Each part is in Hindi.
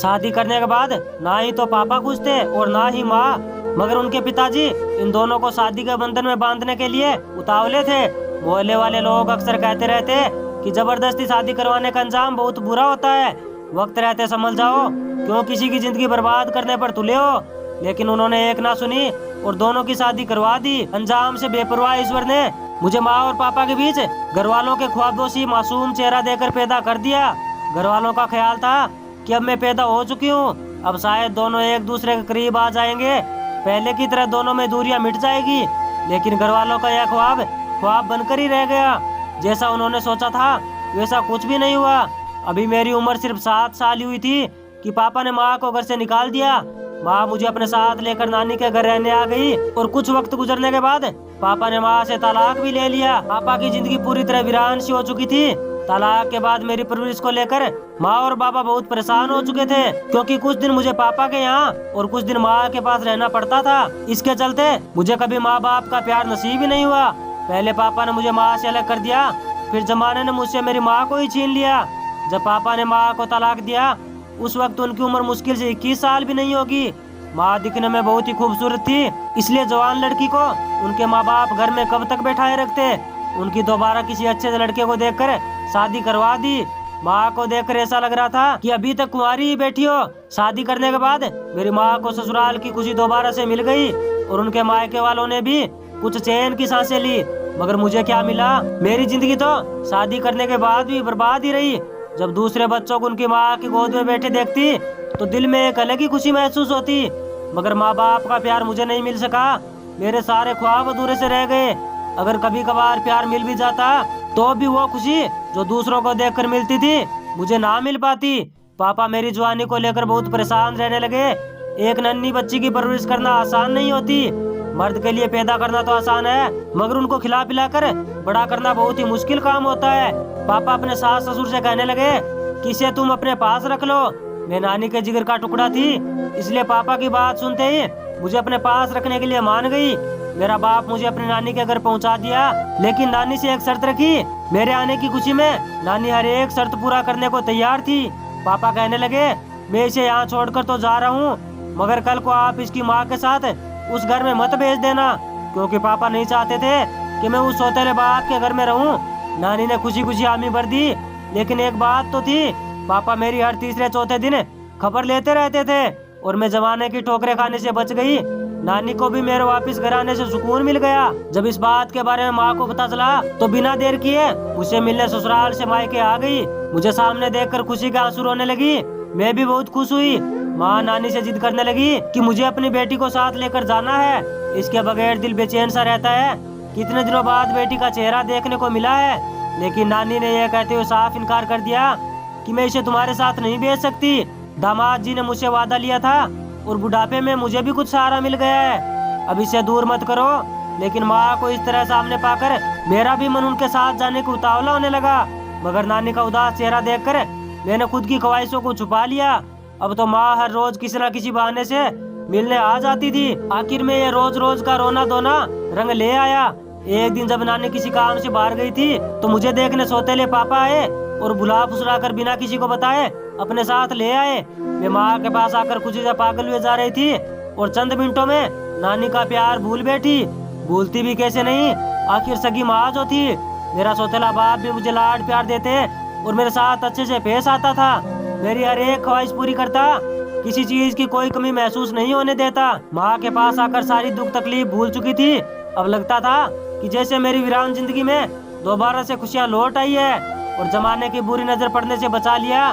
शादी करने के बाद ना ही तो पापा खुश थे और ना ही माँ, मगर उनके पिताजी इन दोनों को शादी के बंधन में बांधने के लिए उतावले थे। मोहल्ले वाले लोग अक्सर कहते रहते कि जबरदस्ती शादी करवाने का अंजाम बहुत बुरा होता है, वक्त रहते संभल जाओ, क्यों किसी की जिंदगी बर्बाद करने पर तुले हो। लेकिन उन्होंने एक ना सुनी और दोनों की शादी करवा दी। अंजाम से बेपरवाह ईश्वर ने मुझे माँ और पापा के बीच घर वालों के ख्वाबों मासूम चेहरा देकर पैदा कर दिया। घर वालों का ख्याल था कि अब मैं पैदा हो चुकी हूँ, अब शायद दोनों एक दूसरे के करीब आ जाएंगे, पहले की तरह दोनों में दूरियां मिट जाएगी। लेकिन घर वालों का यह ख्वाब बनकर ही रह गया। जैसा उन्होंने सोचा था वैसा कुछ भी नहीं हुआ। अभी मेरी उम्र सिर्फ 7 साल ही हुई थी कि पापा ने माँ को घर से निकाल दिया। माँ मुझे अपने साथ लेकर नानी के घर रहने आ गई और कुछ वक्त गुजरने के बाद पापा ने माँ से तलाक भी ले लिया। पापा की जिंदगी पूरी तरह वीरान सी हो चुकी थी। तलाक के बाद मेरी परवरिश को लेकर माँ और पापा बहुत परेशान हो चुके थे, क्योंकि कुछ दिन मुझे पापा के यहाँ और कुछ दिन माँ के पास रहना पड़ता था। इसके चलते मुझे कभी माँ बाप का प्यार नसीब ही नहीं हुआ। पहले पापा ने मुझे माँ से अलग कर दिया, फिर जमाने ने मुझसे मेरी माँ को ही छीन लिया। जब पापा ने माँ को तलाक दिया उस वक्त उनकी उम्र मुश्किल से 21 साल भी नहीं होगी। माँ दिखने में बहुत ही खूबसूरत थी, इसलिए जवान लड़की को उनके माँ बाप घर में कब तक बैठाए रखते। उनकी दोबारा किसी अच्छे लड़के को देखकर शादी करवा दी। माँ को देखकर ऐसा लग रहा था कि अभी तक कुंवारी ही बैठी हो। शादी करने के बाद मेरी माँ को ससुराल की खुशी दोबारा से मिल गई और उनके मायके वालों ने भी कुछ चैन की सांसें ली। मगर मुझे क्या मिला? मेरी जिंदगी तो शादी करने के बाद भी बर्बाद ही रही। जब दूसरे बच्चों को उनकी माँ की गोद में बैठे देखती तो दिल में एक अलग ही खुशी महसूस होती, मगर माँ बाप का प्यार मुझे नहीं मिल सका। मेरे सारे ख्वाब अधूरे से रह गए। अगर कभी कभार प्यार मिल भी जाता तो भी वो खुशी जो दूसरों को देखकर मिलती थी मुझे ना मिल पाती। पापा मेरी जवानी को लेकर बहुत परेशान रहने लगे। एक नन्ही बच्ची की परवरिश करना आसान नहीं होती। मर्द के लिए पैदा करना तो आसान है, मगर उनको खिला पिला कर बड़ा करना बहुत ही मुश्किल काम होता है। पापा अपने सास ससुर से कहने लगे कि इसे तुम अपने पास रख लो। मैं नानी के जिगर का टुकड़ा थी, इसलिए पापा की बात सुनते ही मुझे अपने पास रखने के लिए मान गई। मेरा बाप मुझे अपनी नानी के घर पहुंचा दिया, लेकिन नानी से एक शर्त रखी। मेरे आने की खुशी में नानी हर एक शर्त पूरा करने को तैयार थी। पापा कहने लगे मैं इसे यहाँ छोड़कर तो जा रहा हूँ, मगर कल को आप इसकी माँ के साथ उस घर में मत भेज देना, क्योंकि पापा नहीं चाहते थे कि मैं उस सौतेले बाप के घर में रहूं। नानी ने खुशी खुशी हामी भर दी, लेकिन एक बात तो थी, पापा मेरी हर तीसरे चौथे दिन खबर लेते रहते थे और मैं जमाने की ठोकरें खाने से बच गई। नानी को भी मेरे वापस घर आने से सुकून मिल गया। जब इस बात के बारे में माँ को पता चला तो बिना देर किए मुझे मिलने ससुराल से मायके आ गई। मुझे सामने देखकर खुशी के आंसू रोने लगी। मैं भी बहुत खुश हुई। माँ नानी से जिद करने लगी कि मुझे अपनी बेटी को साथ लेकर जाना है, इसके बगैर दिल बेचैन सा रहता है। कितने दिनों बाद बेटी का चेहरा देखने को मिला है, लेकिन नानी ने यह कहते हुए साफ इनकार कर दिया कि मैं इसे तुम्हारे साथ नहीं भेज सकती। दामाद जी ने मुझसे वादा लिया था और बुढ़ापे में मुझे भी कुछ सहारा मिल गया है, अब इसे दूर मत करो। लेकिन माँ को इस तरह सामने पाकर मेरा भी मन उनके साथ जाने को उतावला होने लगा, मगर नानी का उदास चेहरा देखकर मैंने खुद की ख्वाहिशों को छुपा लिया। अब तो माँ हर रोज किसी न किसी बहाने से मिलने आ जाती थी। आखिर में ये रोज रोज का रोना धोना रंग ले आया। एक दिन जब नानी किसी काम से बाहर गई थी तो मुझे देखने सौतेले पापा आए और बुला फुसला कर बिना किसी को बताए अपने साथ ले आए। मैं माँ के पास आकर खुशी से पागल हुए जा रही थी और चंद मिनटों में नानी का प्यार भूल बैठी। भूलती भी कैसे नहीं, आखिर सगी माँ जो थी। मेरा सौतेला बाप भी मुझे लाड प्यार देते और मेरे साथ अच्छे से पेश आता था। मेरी हर एक ख्वाहिश पूरी करता, किसी चीज की कोई कमी महसूस नहीं होने देता। माँ के पास आकर सारी दुख तकलीफ भूल चुकी थी। अब लगता था कि जैसे मेरी वीरान जिंदगी में दोबारा से खुशियाँ लौट आई है और जमाने की बुरी नजर पड़ने से बचा लिया।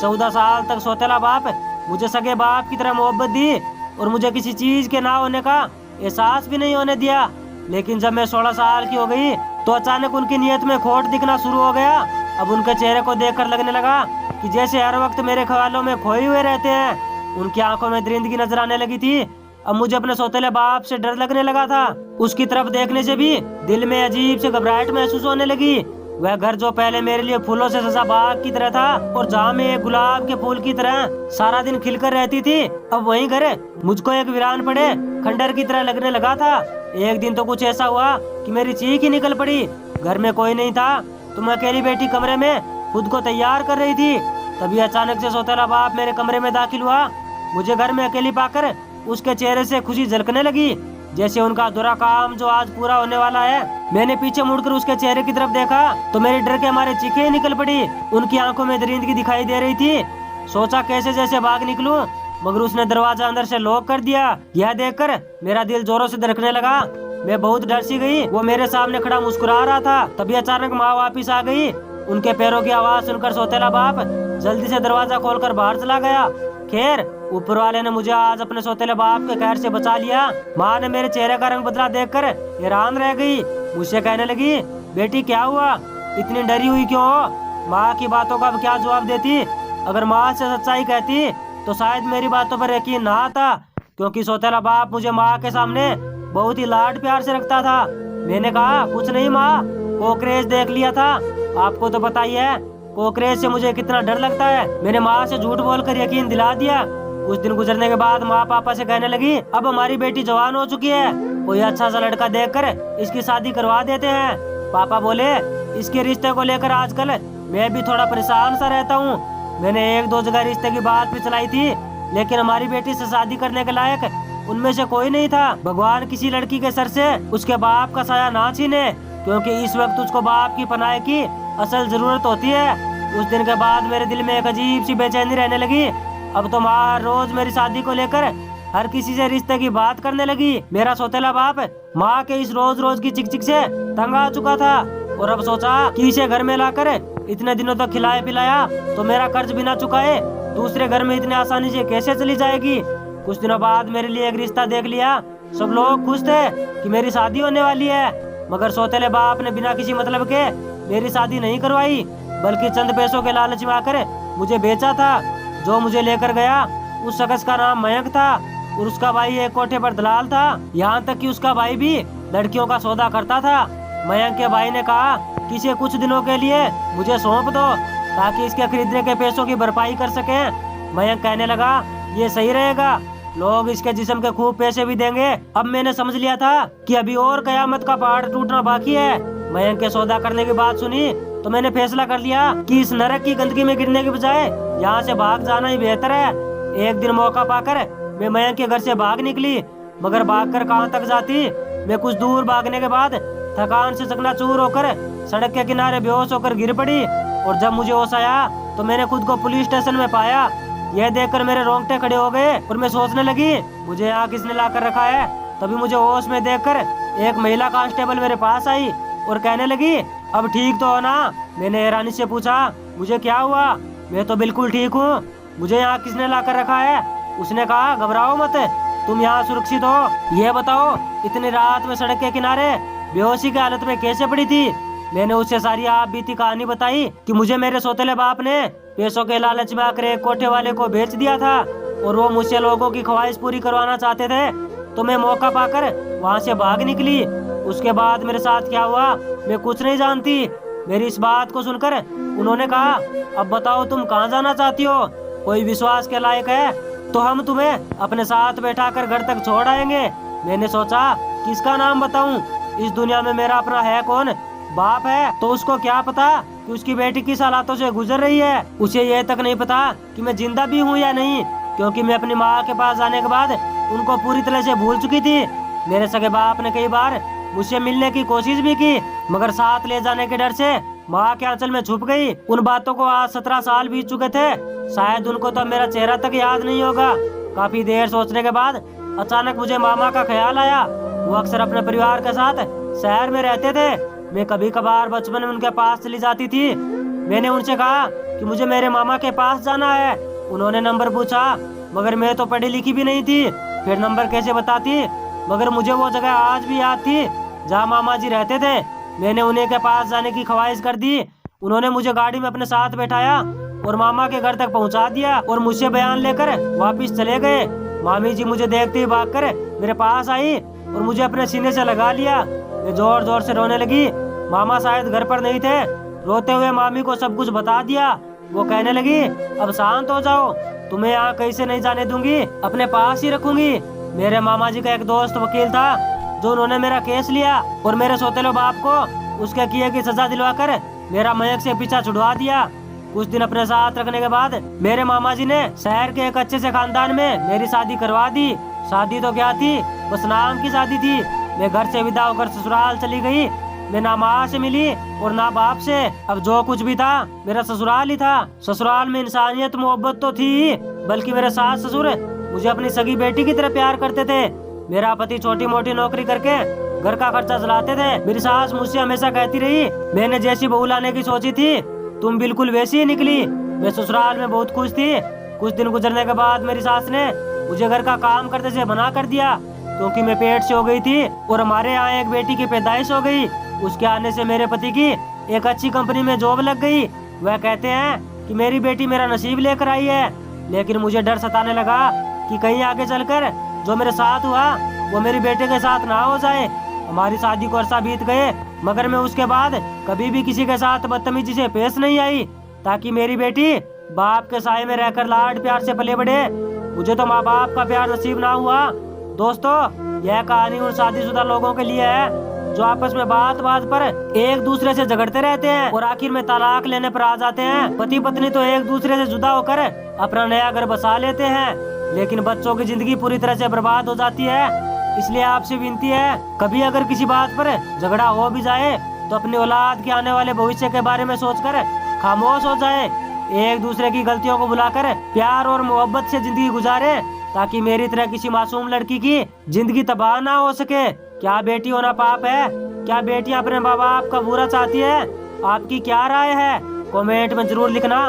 14 साल तक सौतेला बाप मुझे सगे बाप की तरह मोहब्बत दी और मुझे किसी चीज के ना होने का एहसास भी नहीं होने दिया। लेकिन जब मैं 16 साल की हो गई तो अचानक उनकी नीयत में खोट दिखना शुरू हो गया। अब उनके चेहरे को देखकर लगने लगा कि जैसे हर वक्त मेरे ख्यालों में खोए हुए रहते हैं। उनकी आंखों में दरिंदगी नजर आने लगी थी। अब मुझे अपने सौतेले बाप से डर लगने लगा था। उसकी तरफ देखने से भी दिल में अजीब से घबराहट महसूस होने लगी। वह घर जो पहले मेरे लिए फूलों से सजा बाग की तरह था और जहाँ मैं एक गुलाब के फूल की तरह सारा दिन खिलकर रहती थी, अब वही घर मुझको एक वीरान पड़े खंडर की तरह लगने लगा था। एक दिन तो कुछ ऐसा हुआ कि मेरी चीख ही निकल पड़ी। घर में कोई नहीं था तो मैं अकेली बैठी कमरे में खुद को तैयार कर रही थी। तभी अचानक से सौतेला बाप मेरे कमरे में दाखिल हुआ। मुझे घर में अकेली पाकर उसके चेहरे से खुशी झलकने लगी, जैसे उनका बुरा काम जो आज पूरा होने वाला है। मैंने पीछे मुड़कर उसके चेहरे की तरफ देखा तो मेरी डर के मारे चीखें निकल पड़ी। उनकी आंखों में दरिंदगी दिखाई दे रही थी। सोचा कैसे जैसे भाग निकलूं, मगर उसने दरवाजा अंदर से लॉक कर दिया। यह देखकर मेरा दिल जोरों से धड़कने लगा। मैं बहुत डर सी गई। वो मेरे सामने खड़ा मुस्कुरा रहा था। तभी अचानक माँ वापिस आ गई। उनके पैरों की आवाज सुनकर सौतेला बाप जल्दी से दरवाजा खोलकर बाहर चला गया। खैर, ऊपर वाले ने मुझे आज अपने सौतेले बाप के कहर से बचा लिया। माँ ने मेरे चेहरे का रंग बदला देखकर हैरान रह गई। मुझसे कहने लगी, बेटी क्या हुआ, इतनी डरी हुई क्यों हो? माँ की बातों का अब क्या जवाब देती? अगर माँ से सच्चाई कहती तो शायद मेरी बातों पर यकीन ना आता, क्योंकि सौतेला बाप मुझे माँ के सामने बहुत ही लाड प्यार से रखता था। मैंने कहा, कुछ नहीं माँ, कोकरेच देख लिया था। आपको तो पता ही है कोकरेच से मुझे कितना डर लगता है। मैंने माँ से झूठ बोलकर यकीन दिला दिया। कुछ दिन गुजरने के बाद माँ पापा से कहने लगी, अब हमारी बेटी जवान हो चुकी है, कोई अच्छा सा लड़का देखकर इसकी शादी करवा देते हैं। पापा बोले, इसके रिश्ते को लेकर आजकल मैं भी थोड़ा परेशान सा रहता हूँ। मैंने 1-2 जगह रिश्ते की बात भी चलाई थी, लेकिन हमारी बेटी से शादी करने के लायक उनमें से कोई नहीं था। भगवान किसी लड़की के सर से उसके बाप का साया ना छीने, क्योंकि इस वक्त उसको बाप की पनाह की असल जरूरत होती है। उस दिन के बाद मेरे दिल में एक अजीब सी बेचैनी रहने लगी। अब तो माँ रोज मेरी शादी को लेकर हर किसी से रिश्ते की बात करने लगी। मेरा सौतेला बाप माँ के इस रोज रोज की चिक चिक से तंग आ चुका था, और अब सोचा कि इसे घर में लाकर इतने दिनों तक खिलाया पिलाया तो मेरा कर्ज भी ना चुकाए, दूसरे घर में इतने आसानी से कैसे चली जाएगी। कुछ दिनों बाद मेरे लिए एक रिश्ता देख लिया। सब लोग खुश थे कि मेरी शादी होने वाली है, मगर सौतेले बाप ने बिना किसी मतलब के मेरी शादी नहीं करवाई, बल्कि चंद पैसों के लालच में आकर मुझे बेचा था। जो मुझे लेकर गया उस शख्स का नाम मयंक था, और उसका भाई एक कोठे पर दलाल था। यहाँ तक कि उसका भाई भी लड़कियों का सौदा करता था। मयंक के भाई ने कहा कि इसे कुछ दिनों के लिए मुझे सौंप दो, ताकि इसके खरीदने के पैसों की भरपाई कर सकें। मयंक कहने लगा, ये सही रहेगा, लोग इसके जिस्म के खूब पैसे भी देंगे। अब मैंने समझ लिया था कि अभी और कयामत का पहाड़ टूटना बाकी है। मयंक के सौदा करने की बात सुनी तो मैंने फैसला कर लिया कि इस नरक की गंदगी में गिरने के बजाय यहाँ से भाग जाना ही बेहतर है। एक दिन मौका पाकर मैं मयंक के घर से भाग निकली, मगर भागकर कहाँ तक जाती। मैं कुछ दूर भागने के बाद थकान से चकनाचूर होकर सड़क के किनारे बेहोश होकर गिर पड़ी, और जब मुझे होश आया तो मैंने खुद को पुलिस स्टेशन में पाया। यह देखकर मेरे रोंगटे खड़े हो गए और मैं सोचने लगी, मुझे यहाँ किसने ला कर रखा है। तभी मुझे होश में देखकर एक महिला कांस्टेबल मेरे पास आई और कहने लगी, अब ठीक तो हो ना? मैंने हैरानी से पूछा, मुझे क्या हुआ? मैं तो बिल्कुल ठीक हूँ, मुझे यहाँ किसने ला कर रखा है? उसने कहा, घबराओ मत, तुम यहाँ सुरक्षित हो। ये बताओ, इतनी रात में सड़क के किनारे बेहोशी की हालत में कैसे पड़ी थी? मैंने उससे सारी आप बीती कहानी बताई कि मुझे मेरे सौतेले बाप ने पैसों के लालच में आकर एक कोठे वाले को बेच दिया था, और वो मुझसे लोगों की ख्वाहिश पूरी करवाना चाहते थे, तो मैं मौका पाकर वहाँ से भाग निकली। उसके बाद मेरे साथ क्या हुआ मैं कुछ नहीं जानती। मेरी इस बात को सुनकर उन्होंने कहा, अब बताओ तुम कहाँ जाना चाहती हो? कोई विश्वास के लायक है तो हम तुम्हें अपने साथ बैठाकर घर तक छोड़ आएंगे। मैंने सोचा, किसका नाम बताऊं? इस दुनिया में मेरा अपना है कौन? बाप है तो उसको क्या पता कि उसकी बेटी किस हालातों से गुजर रही है। उसे ये तक नहीं पता कि मैं जिंदा भी हूँ या नहीं, क्योंकि मैं अपनी माँ के पास जाने के बाद उनको पूरी तरह से भूल चुकी थी। मेरे सगे बाप ने कई बार मुझसे मिलने की कोशिश भी की, मगर साथ ले जाने के डर से माँ के आंचल में छुप गई। उन बातों को आज 17 साल बीत चुके थे, शायद उनको तो मेरा चेहरा तक याद नहीं होगा। काफी देर सोचने के बाद अचानक मुझे मामा का ख्याल आया। वो अक्सर अपने परिवार के साथ शहर में रहते थे। मैं कभी कभार बचपन में उनके पास चली जाती थी। मैंने उनसे कहा कि मुझे मेरे मामा के पास जाना है। उन्होंने नंबर पूछा, मगर मैं तो पढ़ी लिखी भी नहीं थी, फिर नंबर कैसे बताती? मगर मुझे वो जगह आज भी याद थी जहाँ मामा जी रहते थे। मैंने उन्हीं के पास जाने की ख्वाहिश कर दी। उन्होंने मुझे गाड़ी में अपने साथ बैठाया और मामा के घर तक पहुँचा दिया, और मुझसे बयान लेकर वापिस चले गए। मामी जी मुझे देखते ही भागकर मेरे पास आई और मुझे अपने सीने से लगा लिया। मैं जोर जोर से रोने लगी। मामा शायद घर पर नहीं थे। रोते हुए मामी को सब कुछ बता दिया। वो कहने लगी, अब शांत हो जाओ, तुम्हें यहाँ कहीं से नहीं जाने दूंगी, अपने पास ही रखूंगी। मेरे मामा जी का एक दोस्त वकील था, जो उन्होंने मेरा केस लिया और मेरे सौतेले बाप को उसके किए की सजा दिलवाकर मेरा मयंक से पीछा छुड़वा दिया। कुछ दिन अपने साथ रखने के बाद मेरे मामा जी ने शहर के एक अच्छे से खानदान में मेरी शादी करवा दी। शादी तो क्या थी, बस नाम की शादी थी। मैं घर से विदा होकर ससुराल चली गई। मैं ना माँ से मिली और ना बाप से। अब जो कुछ भी था मेरा ससुराल ही था। ससुराल में इंसानियत मोहब्बत तो थी, बल्कि मेरे सास ससुर मुझे अपनी सगी बेटी की तरह प्यार करते थे। मेरा पति छोटी मोटी नौकरी करके घर का खर्चा चलाते थे। मेरी सास मुझसे हमेशा कहती रही, मैंने जैसी बहू लाने की सोची थी तुम बिल्कुल वैसी ही निकली। मैं ससुराल में बहुत खुश थी। कुछ दिन गुजरने के बाद मेरी सास ने मुझे घर का काम करते से मना कर दिया, क्योंकि मैं पेट से हो गई थी और हमारे यहाँ एक बेटी की पैदाइश हो गई। उसके आने से मेरे पति की एक अच्छी कंपनी में जॉब लग गई। वह कहते हैं कि मेरी बेटी मेरा नसीब लेकर आई है। लेकिन मुझे डर सताने लगा कि कहीं आगे चलकर जो मेरे साथ हुआ वो मेरी बेटे के साथ ना हो जाए। हमारी शादी को अरसा बीत गए, मगर मैं उसके बाद कभी भी किसी के साथ बदतमीजी से पेश नहीं आई, ताकि मेरी बेटी बाप के साए में रहकर लाड प्यार से पले बढ़े। मुझे तो माँ बाप का प्यार नसीब ना हुआ। दोस्तों, यह कहानी उन शादीशुदा लोगों के लिए है जो आपस में बात बात पर एक दूसरे से झगड़ते रहते हैं और आखिर में तलाक लेने पर आ जाते हैं। पति पत्नी तो एक दूसरे से जुदा होकर अपना नया घर बसा लेते हैं, लेकिन बच्चों की जिंदगी पूरी तरह से बर्बाद हो जाती है। इसलिए आपसे विनती है, कभी अगर किसी बात पर झगड़ा हो भी जाए तो अपनी औलाद के आने वाले भविष्य के बारे में सोचकर खामोश हो जाए। एक दूसरे की गलतियों को भुलाकर प्यार और मोहब्बत से जिंदगी गुजारे, ताकि मेरी तरह किसी मासूम लड़की की जिंदगी तबाह ना हो सके। क्या बेटी होना पाप है? क्या बेटियां अपने माँ बाप का बुरा चाहती है? आपकी क्या राय है? कमेंट में जरूर लिखना।